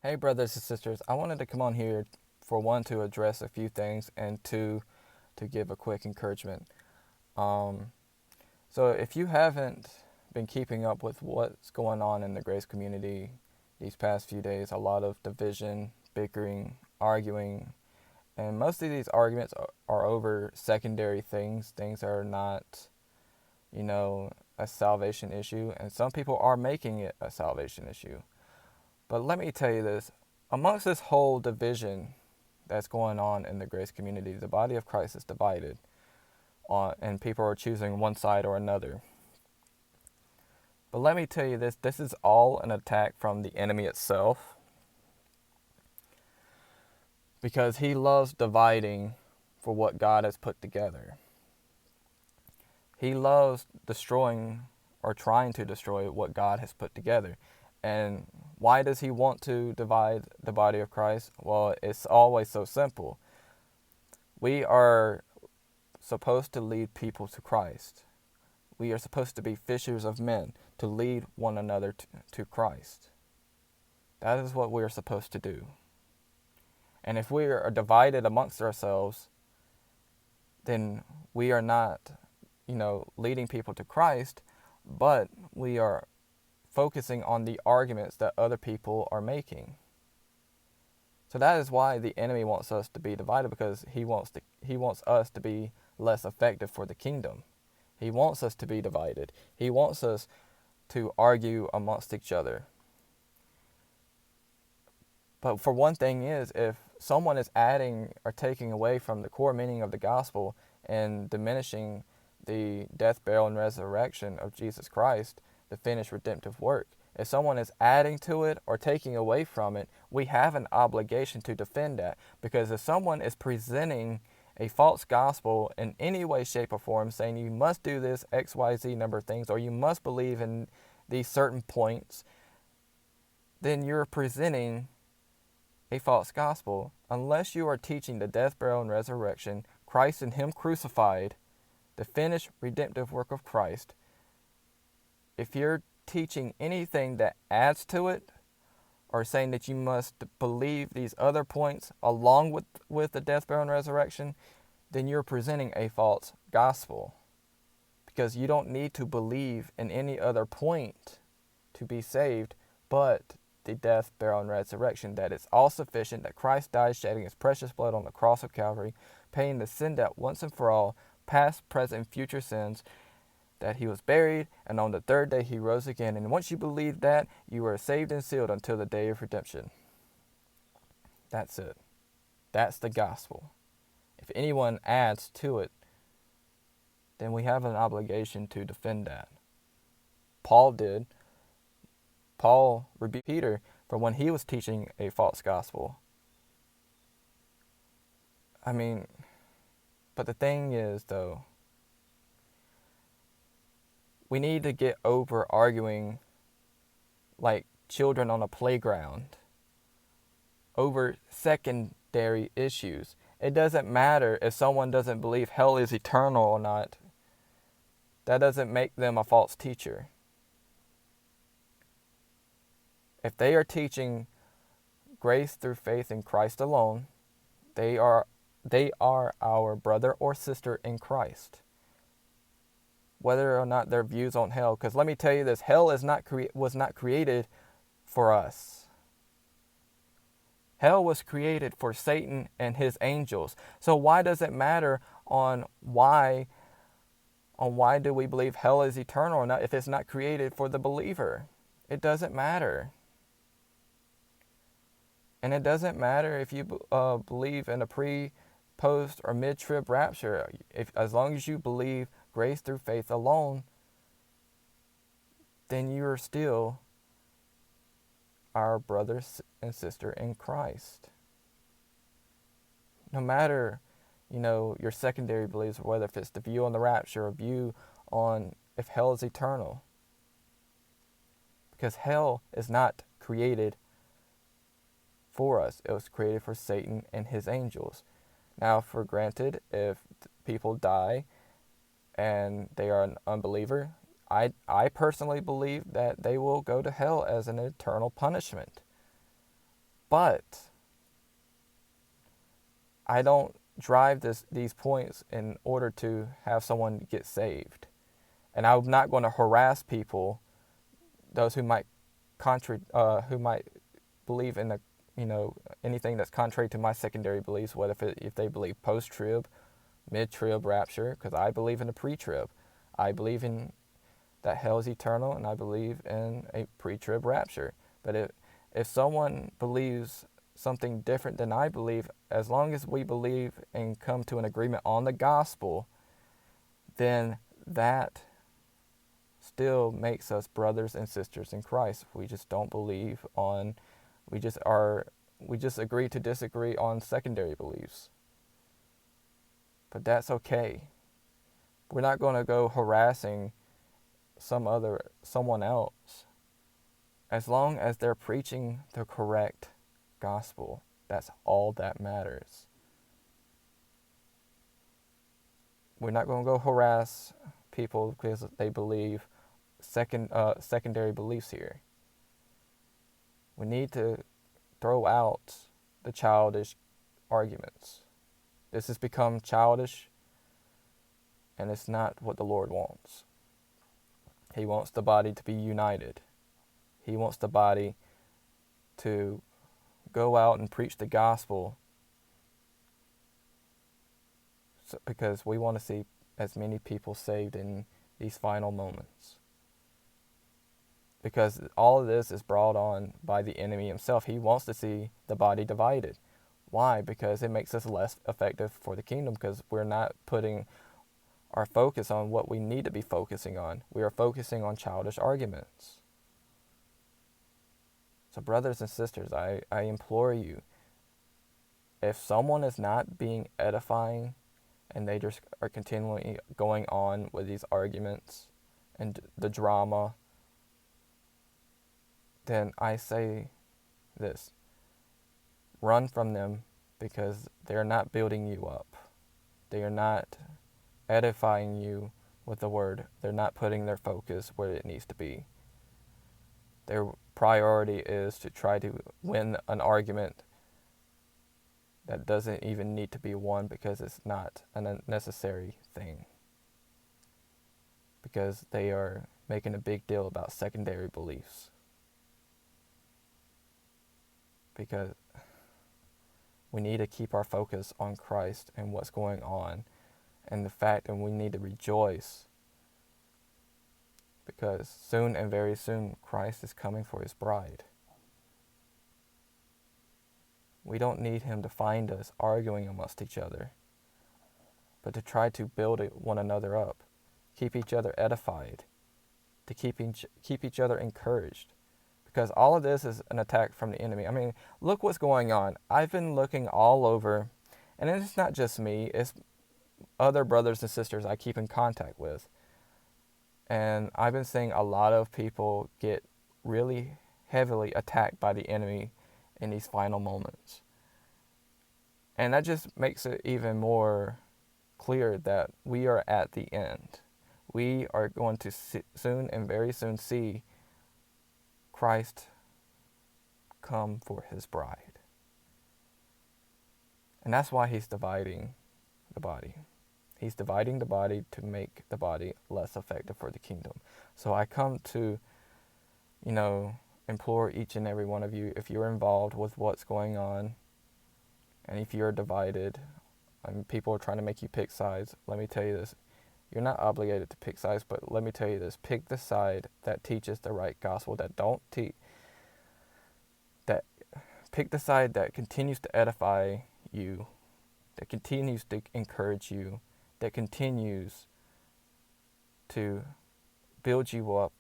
Hey, brothers and sisters. I wanted to come on here for one to address a few things and two to give a quick encouragement. Um, so, if you haven't been keeping up with what's going on in the Grace community these past few days, a lot of division, bickering, arguing, and most of these arguments are over secondary things, things that are not, you know, a salvation issue, and some people are making it a salvation issue. But let me tell you this, amongst this whole division that's going on in the grace community, the body of Christ is divided and people are choosing one side or another. But let me tell you this is all an attack from the enemy itself because he loves dividing for what God has put together. He loves destroying or trying to destroy what God has put together. And why does he want to divide the body of Christ? Well, it's always so simple. We are supposed to lead people to Christ. We are supposed to be fishers of men, to lead one another to Christ. That is what we are supposed to do. And if we are divided amongst ourselves, then we are not, leading people to Christ, but we are focusing on the arguments that other people are making. So that is why the enemy wants us to be divided, because he wants us to be less effective for the kingdom. He wants us to be divided. He wants us to argue amongst each other. But for one thing is, if someone is adding or taking away from the core meaning of the gospel and diminishing the death, burial, and resurrection of Jesus Christ, the finished redemptive work, if someone is adding to it or taking away from it, we have an obligation to defend that. Because if someone is presenting a false gospel in any way, shape, or form, saying you must do this X, Y, Z number of things, or you must believe in these certain points, then you're presenting a false gospel. Unless you are teaching the death, burial, and resurrection, Christ and Him crucified, the finished redemptive work of Christ, if you're teaching anything that adds to it, or saying that you must believe these other points along with the death, burial, and resurrection, then you're presenting a false gospel. Because you don't need to believe in any other point to be saved but the death, burial, and resurrection. That it's all sufficient, that Christ died shedding His precious blood on the cross of Calvary, paying the sin debt once and for all, past, present, and future sins, that He was buried, and on the third day He rose again. And once you believe that, you are saved and sealed until the day of redemption. That's it. That's the gospel. If anyone adds to it, then we have an obligation to defend that. Paul did. Paul rebuked Peter for when he was teaching a false gospel. I mean, but the thing is, though, we need to get over arguing like children on a playground over secondary issues. It doesn't matter if someone doesn't believe hell is eternal or not. That doesn't make them a false teacher. If they are teaching grace through faith in Christ alone, they are our brother or sister in Christ. Whether or not their views on hell, because let me tell you this, hell was not created for us. Hell was created for Satan and his angels. So why does it matter on why do we believe hell is eternal or not if it's not created for the believer? It doesn't matter. And it doesn't matter if you believe in a pre, post, or mid-trib rapture. As long as you believe grace through faith alone, then you are still our brother and sister in Christ. No matter, your secondary beliefs, whether if it's the view on the rapture or view on if hell is eternal. Because hell is not created for us. It was created for Satan and his angels. Now, for granted, if people die and they are an unbeliever, I personally believe that they will go to hell as an eternal punishment. But I don't drive these points in order to have someone get saved. And I'm not going to harass people, those who might who might believe in the anything that's contrary to my secondary beliefs, whether if they believe post-trib, mid-trib rapture, because I believe in a pre-trib. I believe in that hell is eternal, and I believe in a pre-trib rapture. But if someone believes something different than I believe, as long as we believe and come to an agreement on the gospel, then that still makes us brothers and sisters in Christ. We just don't believe on, we just agree to disagree on secondary beliefs. But that's okay. We're not going to go harassing someone else. As long as they're preaching the correct gospel, that's all that matters. We're not going to go harass people because they believe secondary beliefs here. We need to throw out the childish arguments. This has become childish, and it's not what the Lord wants. He wants the body to be united. He wants the body to go out and preach the gospel, because we want to see as many people saved in these final moments. Because all of this is brought on by the enemy himself. He wants to see the body divided. Why? Because it makes us less effective for the kingdom, because we're not putting our focus on what we need to be focusing on. We are focusing on childish arguments. So brothers and sisters, I implore you, if someone is not being edifying and they just are continually going on with these arguments and the drama, then I say this: run from them, because they're not building you up. They are not edifying you with the word. They're not putting their focus where it needs to be. Their priority is to try to win an argument that doesn't even need to be won, because it's not a necessary thing. Because they are making a big deal about secondary beliefs. Because we need to keep our focus on Christ and what's going on, and the fact that we need to rejoice, because soon and very soon Christ is coming for his bride. We don't need him to find us arguing amongst each other, but to try to build one another up, keep each other edified, to keep each other encouraged. Because all of this is an attack from the enemy. I mean, look what's going on. I've been looking all over, and it's not just me, it's other brothers and sisters I keep in contact with. And I've been seeing a lot of people get really heavily attacked by the enemy in these final moments. And that just makes it even more clear that we are at the end. We are going to soon and very soon see Christ come for his bride. And that's why he's dividing the body. He's dividing the body to make the body less effective for the kingdom. So I come to, implore each and every one of you, if you're involved with what's going on, and if you're divided, and people are trying to make you pick sides, let me tell you this. You're not obligated to pick sides, but let me tell you this. Pick the side that teaches the right gospel, pick the side that continues to edify you, that continues to encourage you, that continues to build you up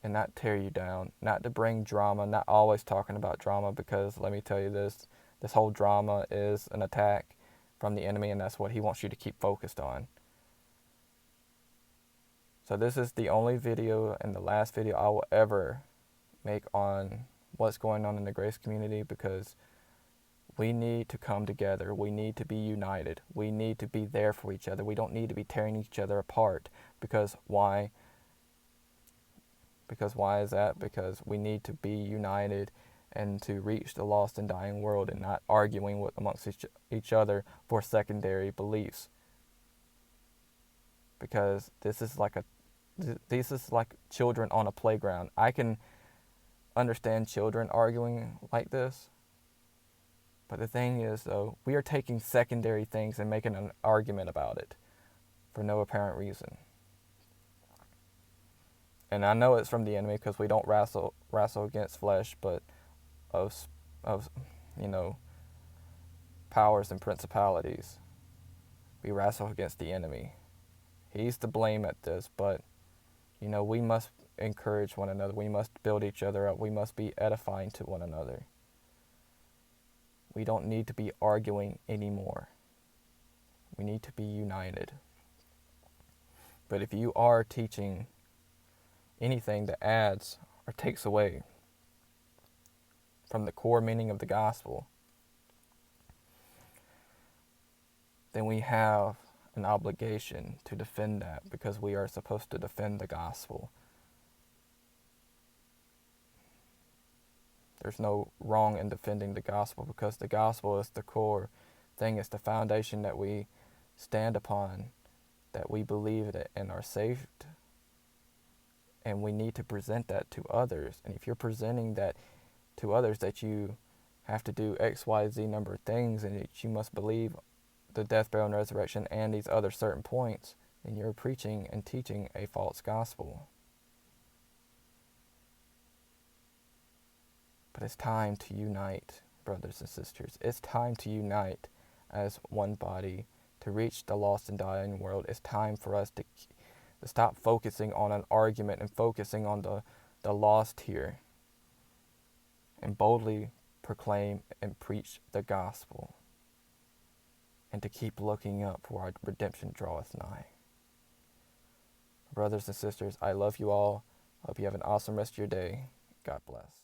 and not tear you down, not to bring drama, not always talking about drama, because let me tell you this whole drama is an attack from the enemy, and that's what he wants you to keep focused on. So this is the only video and the last video I will ever make on what's going on in the Grace community, because we need to come together. We need to be united. We need to be there for each other. We don't need to be tearing each other apart. Because why? Because why is that? Because we need to be united and to reach the lost and dying world, and not arguing amongst each other for secondary beliefs. Because this is like children on a playground. I can understand children arguing like this, but the thing is, though, we are taking secondary things and making an argument about it for no apparent reason. And I know it's from the enemy, because we don't wrestle against flesh, but of powers and principalities. We wrestle against the enemy. He's to blame at this, but we must encourage one another. We must build each other up. We must be edifying to one another. We don't need to be arguing anymore. We need to be united. But if you are teaching anything that adds or takes away from the core meaning of the gospel, then we have an obligation to defend that, because we are supposed to defend the gospel. There's no wrong in defending the gospel, because the gospel is the core thing. It's the foundation that we stand upon, that we believe it and are saved. And we need to present that to others. And if you're presenting that to others, that you have to do X, Y, Z number of things, and that you must believe the death, burial, and resurrection and these other certain points, then you're preaching and teaching a false gospel. But it's time to unite, brothers and sisters. It's time to unite as one body to reach the lost and dying world. It's time for us to stop focusing on an argument and focusing on the lost here, and boldly proclaim and preach the gospel, and to keep looking up, for our redemption draweth nigh. Brothers and sisters, I love you all. I hope you have an awesome rest of your day. God bless.